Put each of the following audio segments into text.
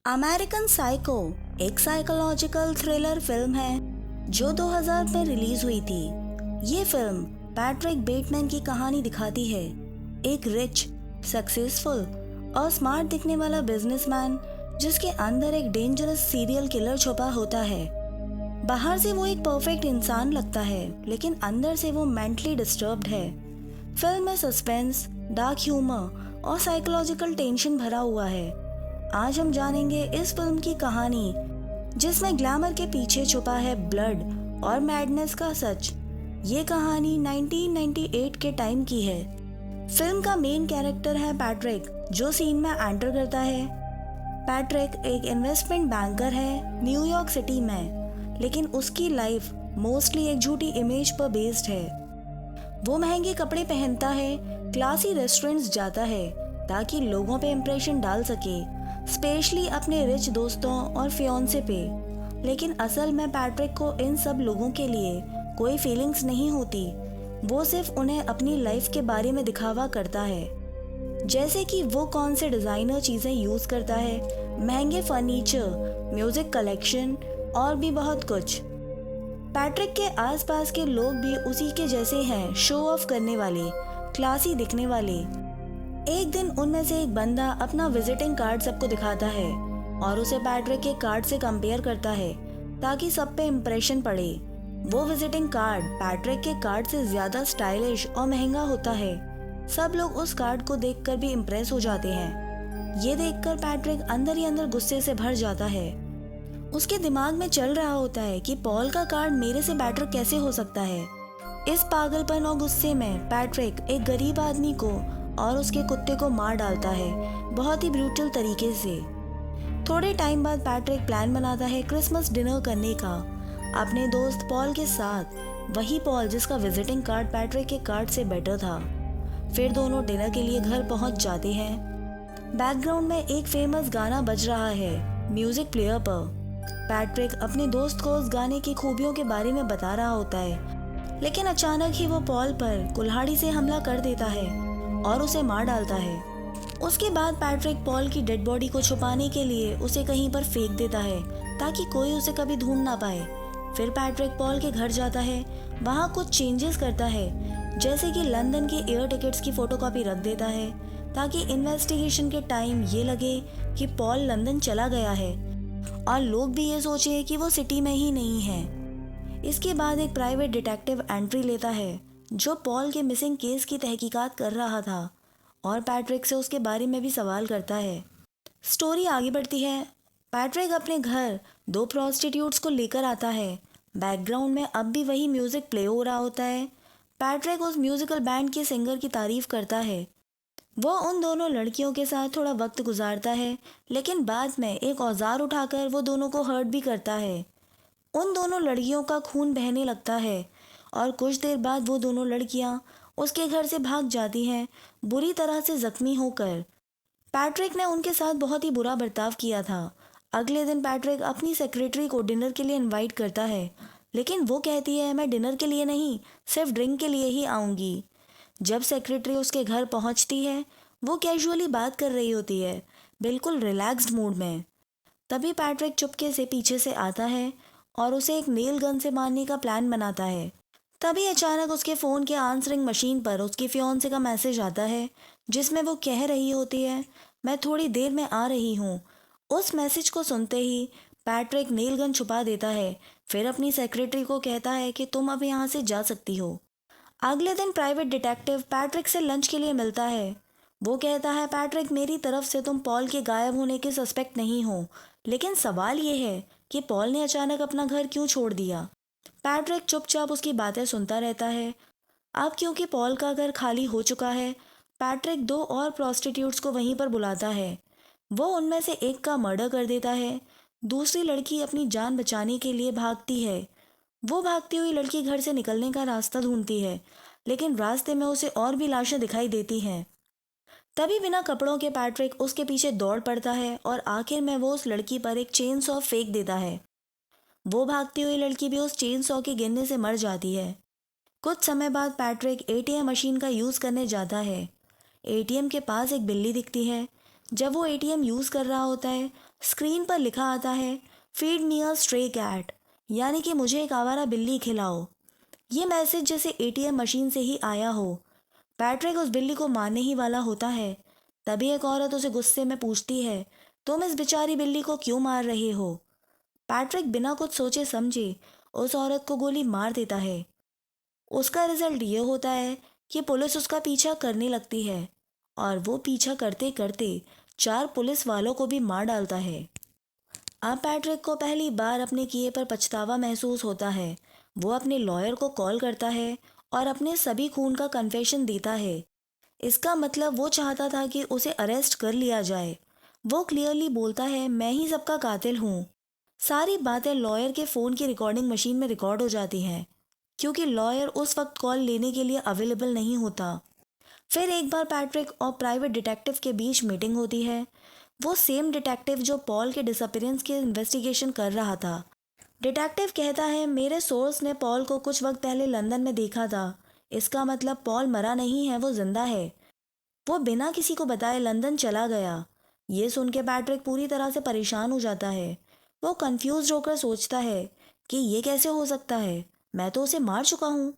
American psycho एक psychological thriller film है जो 2000 में रिलीज हुई थी। ये फिल्म पैट्रिक बेटमैन की कहानी दिखाती है, एक रिच, सक्सेसफुल और स्मार्ट दिखने वाला बिजनेसमैन जिसके अंदर एक डेंजरस सीरियल किलर छुपा होता है। बाहर से वो एक परफेक्ट इंसान लगता है, लेकिन अंदर से वो मेंटली डिस्टर्ब्ड है। फिल्म में सस्पेंस, डार्क ह्यूमर और साइकोलॉजिकल टेंशन भरा हुआ है। आज हम जानेंगे इस फिल्म की कहानी, जिसमें ग्लैमर के पीछे छुपा है ब्लड और मैडनेस का सच। ये कहानी 1998 के टाइम की है। फिल्म का मेन कैरेक्टर है पैट्रिक, जो सीन में एंटर करता है। पैट्रिक एक इन्वेस्टमेंट बैंकर है न्यूयॉर्क सिटी में, लेकिन उसकी लाइफ मोस्टली एक झूठी इमेज पर बेस्ड है। वो महंगे कपड़े पहनता है, क्लासी रेस्टोरेंट्स जाता है ताकि लोगों पे इम्प्रेशन डाल सके, स्पेशली अपने रिच दोस्तों और फियांसे पे। लेकिन असल में पैट्रिक को इन सब लोगों के लिए कोई फीलिंग्स नहीं होती। वो सिर्फ उन्हें अपनी लाइफ के बारे में दिखावा करता है, जैसे कि वो कौन से डिज़ाइनर चीज़ें यूज़ करता है, महंगे फर्नीचर, म्यूज़िक कलेक्शन और भी बहुत कुछ। पैट्रिक के आसपास के लोग भी उसी के जैसे हैं, शो ऑफ करने वाले, क्लासी दिखने वाले। एक दिन उनमें से एक बंदा अपना विजिटिंग कार्ड सबको दिखाता है और उसे पैट्रिक के कार्ड से कंपेयर करता है ताकि सब पे इम्प्रेशन पड़े। वो विजिटिंग कार्ड पैट्रिक के कार्ड से ज्यादा स्टाइलिश और महंगा होता है। सब लोग उस कार्ड को देखकर भी इम्प्रेस हो जाते हैं। ये देखकर पैट्रिक अंदर ही अंदर गुस्से से भर जाता है। उसके दिमाग में चल रहा होता है कि पॉल का कार्ड मेरे से बेटर कैसे हो सकता है। इस पागलपन और गुस्से में पैट्रिक एक गरीब आदमी को और उसके कुत्ते को मार डालता है, बहुत ही ब्रूटल तरीके से। थोड़े टाइम बाद पैट्रिक प्लान बनाता है क्रिसमस डिनर करने का अपने दोस्त पॉल के साथ, वही पॉल जिसका विजिटिंग कार्ड पैट्रिक के कार्ड से बेटर था। फिर दोनों डिनर के लिए घर पहुंच जाते हैं। बैकग्राउंड में एक फेमस गाना बज रहा है म्यूजिक प्लेयर पर। पैट्रिक अपने दोस्त को उस गाने की खूबियों के बारे में बता रहा होता है, लेकिन अचानक ही वो पॉल पर कुल्हाड़ी से हमला कर देता है और उसे मार डालता है। उसके बाद पैट्रिक पॉल की डेड बॉडी को छुपाने के लिए उसे कहीं पर फेंक देता है ताकि कोई उसे कभी ढूंढ ना पाए। फिर पैट्रिक पॉल के घर जाता है, वहाँ कुछ चेंजेस करता है, जैसे कि लंदन के एयर टिकट्स की फोटोकॉपी रख देता है ताकि इन्वेस्टिगेशन के टाइम ये लगे कि पॉल लंदन चला गया है और लोग भी ये सोचे कि वो सिटी में ही नहीं है। इसके बाद एक प्राइवेट डिटेक्टिव एंट्री लेता है जो पॉल के मिसिंग केस की तहकीकात कर रहा था और पैट्रिक से उसके बारे में भी सवाल करता है। स्टोरी आगे बढ़ती है। पैट्रिक अपने घर 2 प्रोस्टिट्यूट्स को लेकर आता है। बैकग्राउंड में अब भी वही म्यूजिक प्ले हो रहा होता है। पैट्रिक उस म्यूजिकल बैंड के सिंगर की तारीफ करता है। वो उन दोनों लड़कियों के साथ थोड़ा वक्त गुजारता है, लेकिन बाद में एक औजार उठाकर वो दोनों को हर्ट भी करता है। उन दोनों लड़कियों का खून बहने लगता है और कुछ देर बाद वो दोनों लड़कियां उसके घर से भाग जाती हैं, बुरी तरह से जख्मी होकर। पैट्रिक ने उनके साथ बहुत ही बुरा बर्ताव किया था। अगले दिन पैट्रिक अपनी सेक्रेटरी को डिनर के लिए इनवाइट करता है, लेकिन वो कहती है मैं डिनर के लिए नहीं, सिर्फ ड्रिंक के लिए ही आऊँगी। जब सेक्रेटरी उसके घर पहुँचती है, वो कैजुअली बात कर रही होती है, बिल्कुल रिलैक्स्ड मूड में। तभी पैट्रिक चुपके से पीछे से आता है और उसे एक नेल गन से मारने का प्लान बनाता है। तभी अचानक उसके फ़ोन के आंसरिंग मशीन पर उसकी फियांसे का मैसेज आता है, जिसमें वो कह रही होती है मैं थोड़ी देर में आ रही हूँ। उस मैसेज को सुनते ही पैट्रिक नेल गन छुपा देता है, फिर अपनी सेक्रेटरी को कहता है कि तुम अब यहाँ से जा सकती हो। अगले दिन प्राइवेट डिटेक्टिव पैट्रिक से लंच के लिए मिलता है। वो कहता है पैट्रिक मेरी तरफ से तुम पॉल के गायब होने के सस्पेक्ट नहीं हो, लेकिन सवाल ये है कि पॉल ने अचानक अपना घर क्यों छोड़ दिया। पैट्रिक चुपचाप उसकी बातें सुनता रहता है। अब क्योंकि पॉल का घर खाली हो चुका है, पैट्रिक 2 और प्रोस्टिट्यूट्स को वहीं पर बुलाता है। वो उनमें से एक का मर्डर कर देता है। दूसरी लड़की अपनी जान बचाने के लिए भागती है। वो भागती हुई लड़की घर से निकलने का रास्ता ढूंढती है, लेकिन रास्ते में उसे और भी लाशें दिखाई देती हैं। तभी बिना कपड़ों के पैट्रिक उसके पीछे दौड़ पड़ता है और आखिर में वो उस लड़की पर एक चेन सॉ फेंक देता है। वो भागती हुई लड़की भी उस चेन सॉ के गिरने से मर जाती है। कुछ समय बाद पैट्रिक एटीएम मशीन का यूज़ करने जाता है। एटीएम के पास एक बिल्ली दिखती है। जब वो एटीएम यूज़ कर रहा होता है, स्क्रीन पर लिखा आता है, फीड मी अ स्ट्रे कैट, यानी कि मुझे एक आवारा बिल्ली खिलाओ। ये मैसेज जैसे एटीएम मशीन से ही आया हो। पैट्रिक उस बिल्ली को मारने ही वाला होता है। तभी एक औरत उसे गुस्से में पूछती है, तुम इस बेचारी बिल्ली को क्यों मार रहे हो? पैट्रिक बिना कुछ सोचे समझे उस औरत को गोली मार देता है। उसका रिजल्ट ये होता है कि पुलिस उसका पीछा करने लगती है और वो पीछा करते करते 4 पुलिस वालों को भी मार डालता है। अब पैट्रिक को पहली बार अपने किए पर पछतावा महसूस होता है। वो अपने लॉयर को कॉल करता है और अपने सभी खून का कन्फेशन देता है। इसका मतलब वो चाहता था कि उसे अरेस्ट कर लिया जाए। वो क्लियरली बोलता है, मैं ही सबका कातिल हूँ। सारी बातें लॉयर के फ़ोन की रिकॉर्डिंग मशीन में रिकॉर्ड हो जाती हैं, क्योंकि लॉयर उस वक्त कॉल लेने के लिए अवेलेबल नहीं होता। फिर एक बार पैट्रिक और प्राइवेट डिटेक्टिव के बीच मीटिंग होती है। वो सेम डिटेक्टिव जो पॉल के डिसअपीयरेंस की इन्वेस्टिगेशन कर रहा था। डिटेक्टिव कहता है, मेरे सोर्स ने पॉल को कुछ वक्त पहले लंदन में देखा था। इसका मतलब पॉल मरा नहीं है, वो जिंदा है। वो बिना किसी को बताए लंदन चला गया। ये सुन के पैट्रिक पूरी तरह से परेशान हो जाता है। वो कंफ्यूज होकर सोचता है कि ये कैसे हो सकता है, मैं तो उसे मार चुका हूँ।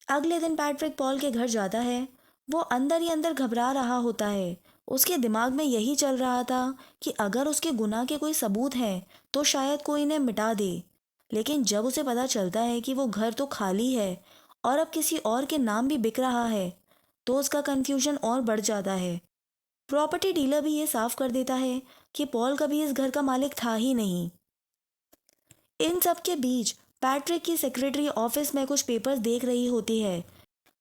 अगले दिन पैट्रिक पॉल के घर जाता है। वो अंदर ही अंदर घबरा रहा होता है। उसके दिमाग में यही चल रहा था कि अगर उसके गुनाह के कोई सबूत हैं तो शायद कोई इन्हें मिटा दे। लेकिन जब उसे पता चलता है कि वो घर तो खाली है और अब किसी और के नाम भी बिक रहा है, तो उसका कन्फ्यूजन और बढ़ जाता है। प्रॉपर्टी डीलर भी ये साफ कर देता है कि पॉल कभी इस घर का मालिक था ही नहीं। इन सब के बीच पैट्रिक की सेक्रेटरी ऑफिस में कुछ पेपर्स देख रही होती है।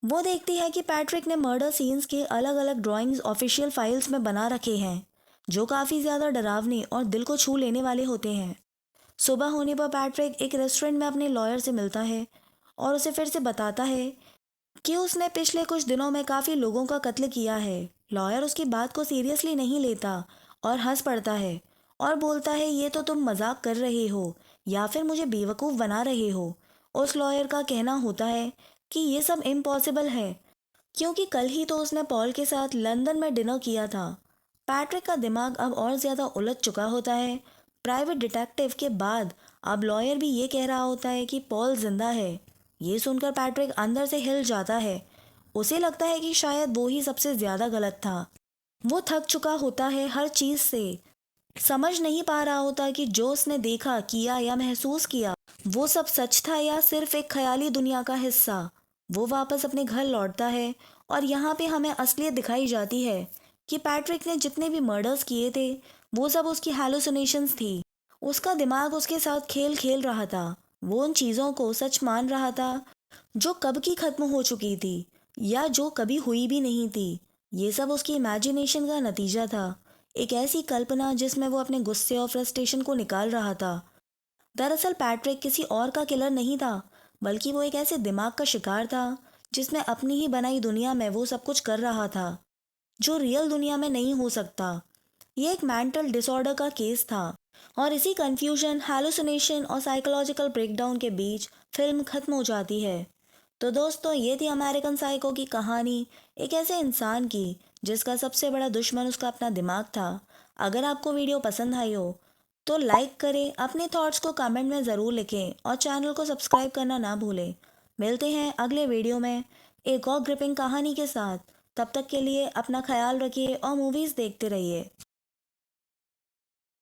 वो देखती है कि पैट्रिक ने मर्डर सीन्स के अलग अलग ड्राइंग्स ऑफिशियल फाइल्स में बना रखे हैं, जो काफ़ी ज़्यादा डरावने और दिल को छू लेने वाले होते हैं। सुबह होने पर पैट्रिक एक रेस्टोरेंट में अपने लॉयर से मिलता है और उसे फिर से बताता है कि उसने पिछले कुछ दिनों में काफ़ी लोगों का कत्ल किया है। लॉयर उसकी बात को सीरियसली नहीं लेता और हंस पड़ता है और बोलता है, ये तो तुम मजाक कर रहे हो या फिर मुझे बेवकूफ़ बना रहे हो। उस लॉयर का कहना होता है कि ये सब इम्पॉसिबल है, क्योंकि कल ही तो उसने पॉल के साथ लंदन में डिनर किया था। पैट्रिक का दिमाग अब और ज़्यादा उलझ चुका होता है। प्राइवेट डिटेक्टिव के बाद अब लॉयर भी ये कह रहा होता है कि पॉल जिंदा है। ये सुनकर पैट्रिक अंदर से हिल जाता है। उसे लगता है कि शायद वो ही सबसे ज़्यादा गलत था। वो थक चुका होता है हर चीज़ से। समझ नहीं पा रहा होता कि जो उसने देखा, किया या महसूस किया, वो सब सच था या सिर्फ एक ख्याली दुनिया का हिस्सा। वो वापस अपने घर लौटता है और यहाँ पे हमें असलियत दिखाई जाती है कि पैट्रिक ने जितने भी मर्डर्स किए थे वो सब उसकी हैलुसिनेशंस थी। उसका दिमाग उसके साथ खेल खेल रहा था। वो उन चीज़ों को सच मान रहा था जो कब की खत्म हो चुकी थी या जो कभी हुई भी नहीं थी। ये सब उसकी इमेजिनेशन का नतीजा था, एक ऐसी कल्पना जिसमें वो अपने गुस्से और फ्रस्ट्रेशन को निकाल रहा था। दरअसल पैट्रिक किसी और का किलर नहीं था, बल्कि वो एक ऐसे दिमाग का शिकार था जिसमें अपनी ही बनाई दुनिया में वो सब कुछ कर रहा था जो रियल दुनिया में नहीं हो सकता। ये एक मेंटल डिसऑर्डर का केस था और इसी कंफ्यूजन, हैलुसिनेशन और साइकोलॉजिकल ब्रेकडाउन के बीच फिल्म खत्म हो जाती है। तो दोस्तों, ये थी अमेरिकन साइको की कहानी, एक ऐसे इंसान की जिसका सबसे बड़ा दुश्मन उसका अपना दिमाग था। अगर आपको वीडियो पसंद आई हो तो लाइक करें, अपने थॉट्स को कमेंट में ज़रूर लिखें और चैनल को सब्सक्राइब करना ना भूलें। मिलते हैं अगले वीडियो में एक और ग्रिपिंग कहानी के साथ। तब तक के लिए अपना ख्याल रखिए और मूवीज़ देखते रहिए।